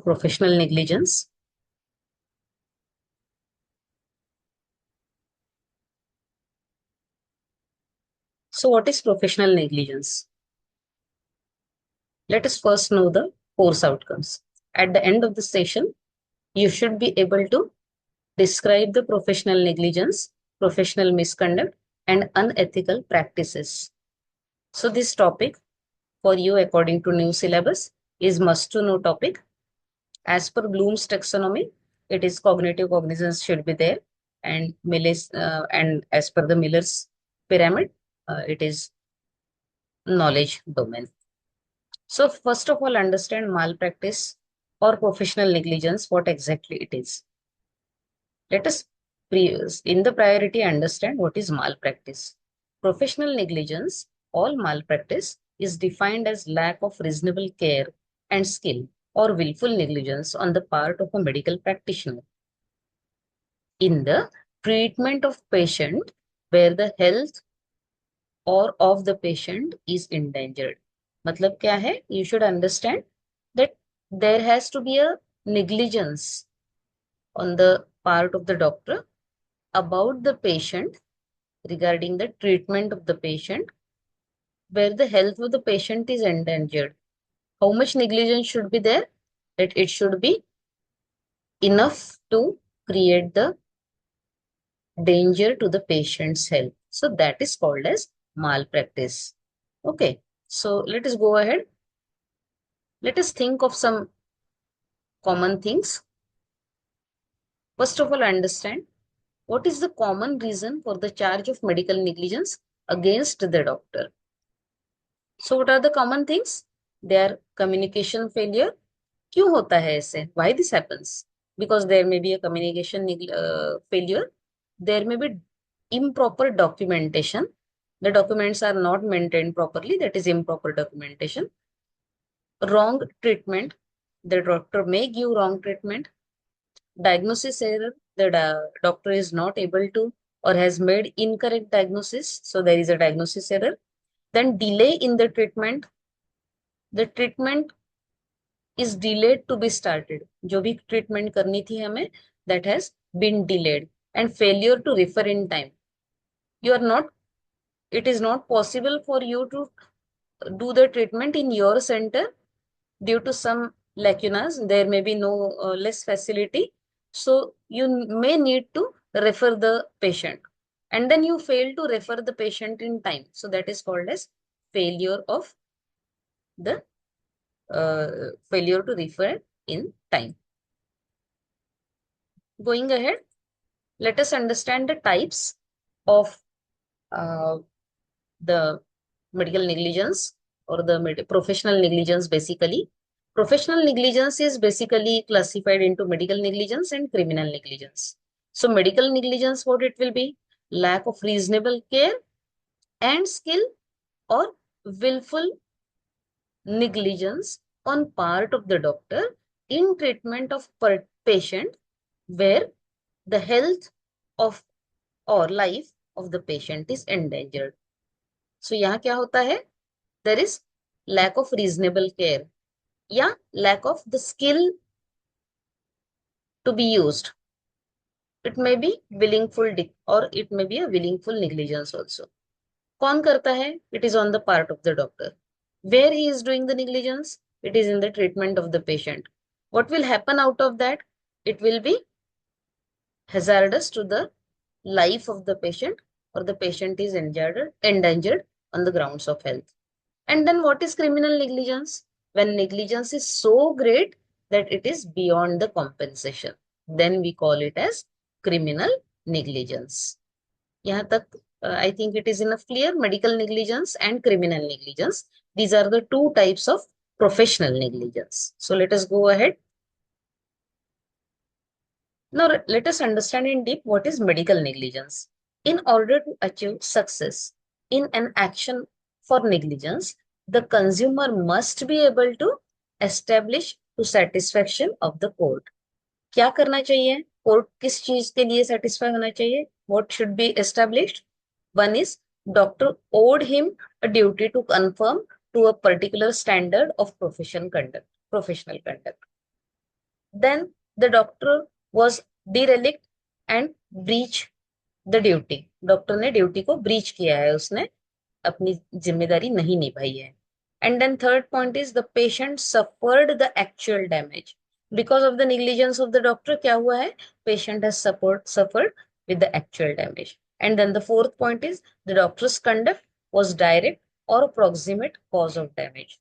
professional negligence. So what is professional negligence? Let us first know the course outcomes. At the end of the session, you should be able to describe the professional negligence, professional misconduct, and unethical practices. So this topic for you according to new syllabus is must to know topic. As per Bloom's taxonomy, it is cognitive cognizance should be there, and and as per the Miller's pyramid, it is knowledge domain. So first of all, understand malpractice or professional negligence, what exactly it is. Let us in the priority understand what is malpractice. Professional negligence, all malpractice is defined as lack of reasonable care and skill or willful negligence on the part of a medical practitioner in the treatment of patient where the health or of the patient is endangered. मतलब क्या है? You should understand that there has to be a negligence on the part of the doctor about the patient regarding the treatment of the patient where the health of the patient is endangered. How much negligence should be there? That it should be enough to create the danger to the patient's health. So that is called as malpractice. Okay, so let us go ahead. Let us think of some common things. First of all, understand what is the common reason for the charge of medical negligence against the doctor. So what are the common things? They are communication failure. क्यों होता है ऐसे? Why this happens? Because there may be a communication failure. There may be improper documentation. The documents are not maintained properly. That is improper documentation. Wrong treatment. The doctor may give wrong treatment. Diagnosis error. The doctor is not able to or has made incorrect diagnosis. So there is a diagnosis error. Then delay in the treatment. The treatment is delayed to be started. जो भी treatment करनी थी हमें, that has been delayed, and failure to refer in time. It is not possible for you to do the treatment in your center due to some lacunas. There may be no less facility. So you may need to refer the patient, and then you fail to refer the patient in time. So that is called as failure of the failure to refer in time. Going ahead, let us understand the types of the medical negligence or the professional negligence. Basically, professional negligence is basically classified into medical negligence and criminal negligence. So medical negligence, what it will be? Lack of reasonable care and skill or willful negligence on part of the doctor in treatment of patient where the health of or life of the patient is endangered. So यहाँ क्या होता है? There is lack of reasonable care या lack of the skill to be used. It may be willful or it may be a willful negligence also. कौन करता है? It is on the part of the doctor. Where he is doing the negligence? It is in the treatment of the patient. What will happen out of that? It will be hazardous to the life of the patient or the patient is endangered on the grounds of health. And then what is criminal negligence? When negligence is so great that it is beyond the compensation, then we call it as criminal negligence. यहाँ तक I think it is enough clear. Medical negligence and criminal negligence. These are the two types of professional negligence. So let us go ahead. Now let us understand in deep what is medical negligence. In order to achieve success in an action for negligence, the consumer must be able to establish to satisfaction of the court. क्या करना चाहिए? Court किस चीज के लिए satisfy होना चाहिए? What should be established? One is doctor owed him a duty to conform to a particular standard of professional conduct. then the doctor was derelict and breach the duty. Doctor ने duty को breach किया है, उसने अपनी जिम्मेदारी नहीं निभाई है. And then third point is the patient suffered the actual damage because of the negligence of the doctor. क्या हुआ है? Patient has suffered with the actual damage. And then the fourth point is the doctor's conduct was direct or proximate cause of damage.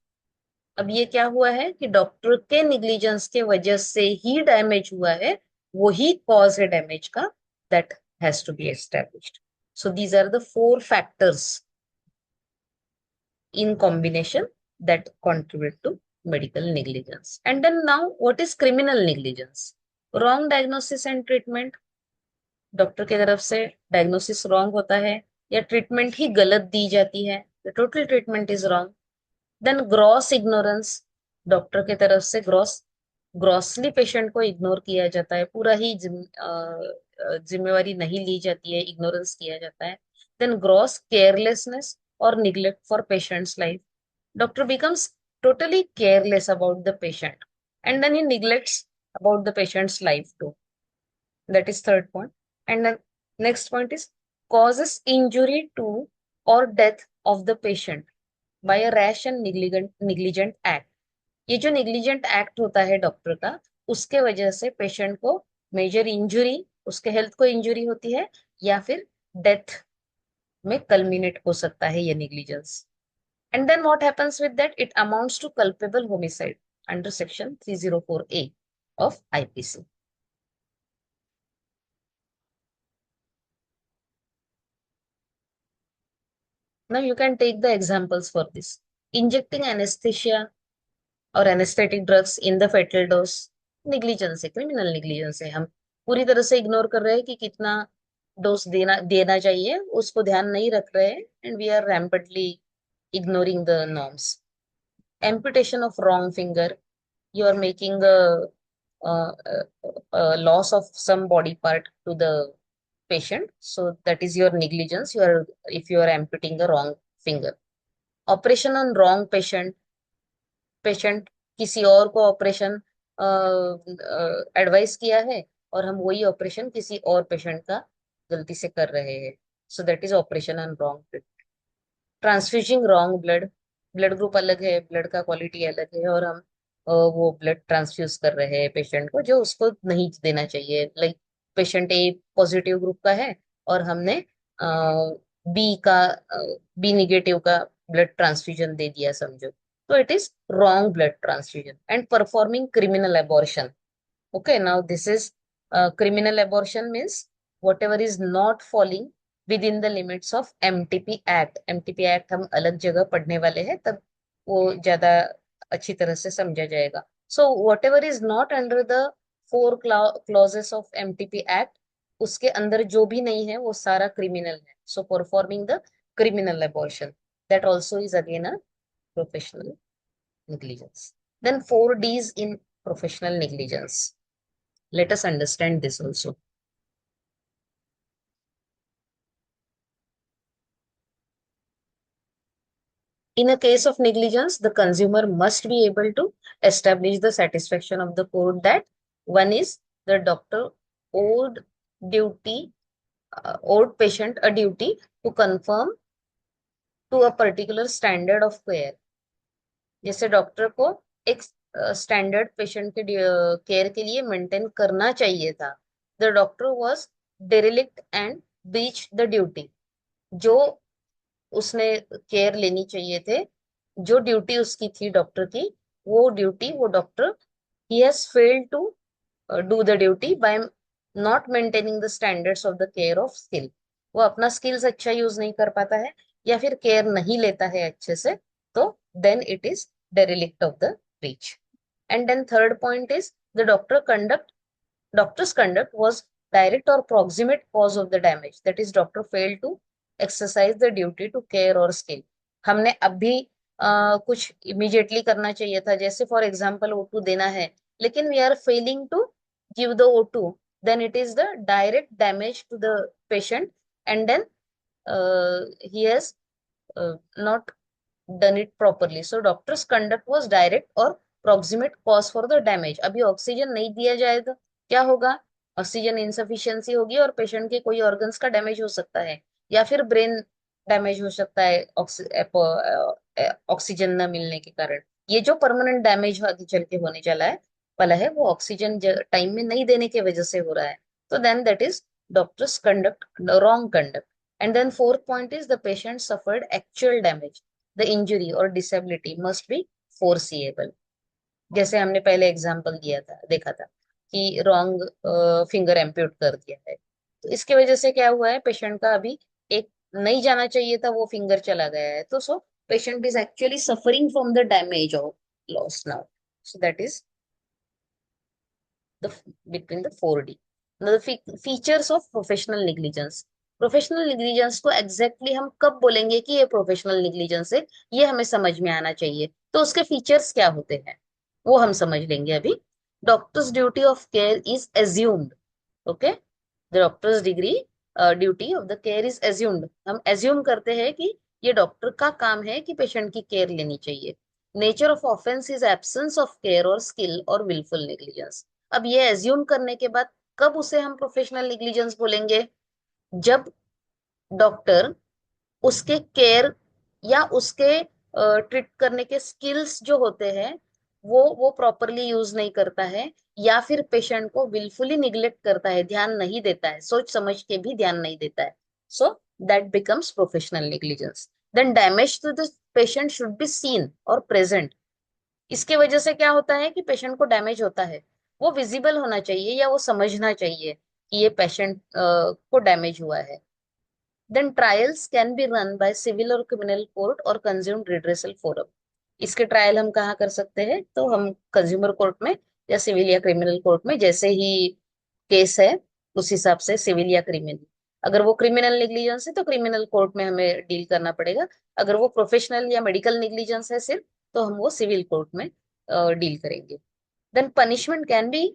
अब ये क्या हुआ है कि doctor के निग्लिजेंस के वजह से ही डैमेज हुआ है, वही कॉज है डैमेज का, that has to be established. So these are the four factors in combination that contribute to medical negligence. And then now, what is criminal negligence? Wrong diagnosis and treatment. Doctor की तरफ से diagnosis wrong होता है या treatment ही गलत दी जाती है, the total treatment is wrong. Then gross ignorance. Doctor की तरफ से ग्रॉसली पेशेंट को इग्नोर किया जाता है, पूरा ही जिम्मेवारी नहीं ली जाती है, इग्नोरेंस किया जाता है. देन ग्रॉस केयरलेसनेस और neglect for patients life. Doctor becomes totally careless about the patient and then he neglects about the patient's life too. That is third point. And then next point is causes injury to or death of the patient by a rash and negligent act. ये जो negligent act होता है doctor का, उसके वजह से patient को major injury, उसके हेल्थ को इंजुरी होती है या फिर डेथ में कल्मिनेट हो सकता है ये negligence. And then what happens with that? It amounts to culpable homicide under section 304A of IPC. Now you can take the examples for this. Injecting anesthesia और anesthetic drugs in the fatal dose. Negligence है, criminal negligence है. हम पूरी तरह से ignore कर रहे हैं कि कितना डोज देना देना चाहिए, उसको ध्यान नहीं रख रहे हैं, and we are rampantly ignoring the norms. Amputation of wrong finger. You are making uh, loss of some body part to the patient, so that is your negligence. You are, if you are amputating the wrong finger. Operation on wrong patient. Patient किसी और को operation advice किया है और हम वही operation किसी और पेशेंट का गलती से कर रहे हैं, सो that is operation on wrong. Transfusing wrong blood. Blood group अलग है, ब्लड का क्वालिटी अलग है, और हम वो ब्लड ट्रांसफ्यूज कर रहे हैं पेशेंट को जो उसको नहीं देना चाहिए. लाइक पेशेंट ए पॉजिटिव ग्रुप का है और हमने बी निगेटिव का ब्लड ट्रांसफ्यूजन दे दिया समझो, तो it is wrong blood transfusion. And performing criminal abortion. Okay, now this is criminal abortion means whatever is not falling within the limits of MTP Act. MTP Act हम अलग जगह पढ़ने वाले हैं, तब वो ज्यादा अच्छी तरह से समझा जाएगा. So whatever is not under the four clauses of MTP Act, उसके अंदर जो भी नहीं है वो सारा criminal है. So performing the criminal abortion, that also is again a professional negligence. Then 4Ds in professional negligence. Let us understand this also. In a case of negligence, the consumer must be able to establish the satisfaction of the court that one is the doctor owed duty, owed patient a duty to conform to a particular standard of care. जैसे doctor को एक standard patient के care के लिए maintain करना चाहिए था. The doctor was डेरिलिक्ट and breach the duty. जो उसने केयर लेनी चाहिए थे, जो ड्यूटी उसकी थी डॉक्टर की, वो ड्यूटी वो डॉक्टर ही has failed to do the duty by not maintaining the standards of the care of skill. वो अपना स्किल्स अच्छा यूज नहीं कर पाता है या फिर केयर नहीं लेता है अच्छे से, तो then it is derelict of the breach. And then third point is the doctor's conduct was direct or proximate cause of the damage. That is, doctor failed to exercise the duty to care or skill. हमने अभी कुछ immediately करना चाहिए था, जैसे for example O2 देना है, लेकिन we are failing to give the O2, then it is the direct damage to the patient, and then he has not done it properly. So doctor's conduct was direct or proximate cause for the damage. अभी oxygen नहीं दिया जाए तो क्या होगा, oxygen insufficiency होगी और patient के कोई ऑर्गन्स का डैमेज हो सकता है, या फिर ब्रेन डैमेज हो सकता है ऑक्सीजन न मिलने के कारण। ये जो परमानेंट डैमेज आगे चल के होने चला है वाला है, वो ऑक्सीजन टाइम में नहीं देने की वजह से हो रहा है। तो then that is doctor's conduct wrong conduct. And then fourth point is the patient suffered actual damage, the injury और डिसेबिलिटी मस्ट बी फोरसीएबल। जैसे हमने पहले एग्जांपल दिया था, देखा था कि रॉन्ग फिंगर एम्प्यूट कर दिया है, तो इसके वजह से क्या हुआ है, पेशेंट का अभी एक नहीं जाना चाहिए था वो फिंगर चला गया है, तो so patient is actually suffering from the damage of loss now. So that is the between the 4D. Now the features of professional negligence. Professional negligence को एग्जैक्टली हम कब बोलेंगे कि ये प्रोफेशनल निग्लिजेंस है, ये हमें समझ में आना चाहिए। तो उसके फीचर्स क्या होते हैं वो हम समझ लेंगे अभी। Doctors duty of care is assumed. Okay, the doctors degree duty of the care is assumed, हम एज्यूम करते हैं कि ये डॉक्टर का काम है कि पेशेंट की केयर लेनी चाहिए। Nature of offence is absence of care और स्किल और विलफुल नेग्लिजेंस। अब ये एज्यूम करने के बाद कब उसे हम प्रोफेशनल नेग्लिजेंस बोलेंगे, जब डॉक्टर उसके केयर या उसके ट्रीट करने के स्किल्स जो होते हैं वो प्रॉपरली यूज नहीं करता है, या फिर पेशेंट को विलफुली निग्लेक्ट करता है, ध्यान नहीं देता है, सोच समझ के भी ध्यान नहीं देता है। So that becomes professional negligence. Then damage to the patient should be seen और प्रेजेंट। इसके वजह से क्या होता है कि पेशेंट को डैमेज होता है, वो विजिबल होना चाहिए या वो समझना चाहिए कि ये पेशेंट को डैमेज हुआ है। Then trials can be run by civil और क्रिमिनल कोर्ट और कंज्यूम रिड्रेसल फोरम। इसके ट्रायल हम कहाँ कर सकते हैं, तो हम कंज्यूमर कोर्ट में या सिविल या क्रिमिनल कोर्ट में, जैसे ही केस है उस हिसाब से सिविल या क्रिमिनल। अगर वो क्रिमिनल नेग्लिजेंस है तो क्रिमिनल कोर्ट में हमें डील करना पड़ेगा। अगर वो प्रोफेशनल या मेडिकल नेग्लिजेंस है सिर्फ, तो हम वो सिविल कोर्ट में डील करेंगे। Then punishment can be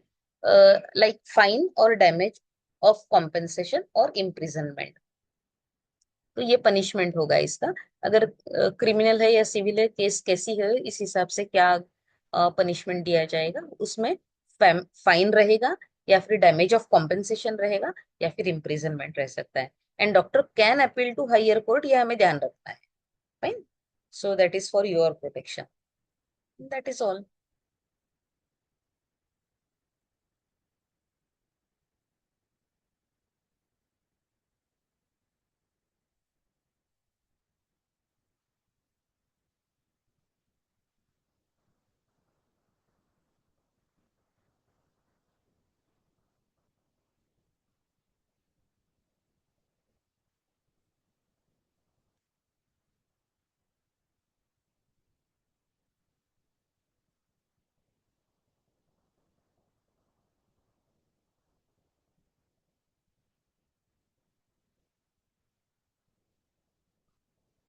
like fine और डैमेज ऑफ कॉम्पेंसेशन और इम्प्रिजनमेंट। तो ये पनिशमेंट होगा इसका। अगर क्रिमिनल है या सिविल है, केस कैसी है इस हिसाब से क्या पनिशमेंट दिया जाएगा, उसमें फाइन रहेगा, या फिर डैमेज ऑफ कॉम्पेंसेशन रहेगा, या फिर इम्प्रिजनमेंट रह सकता है। And doctor can appeal to higher court, ये हमें ध्यान रखना है। Fine, so that is for your protection. That is all.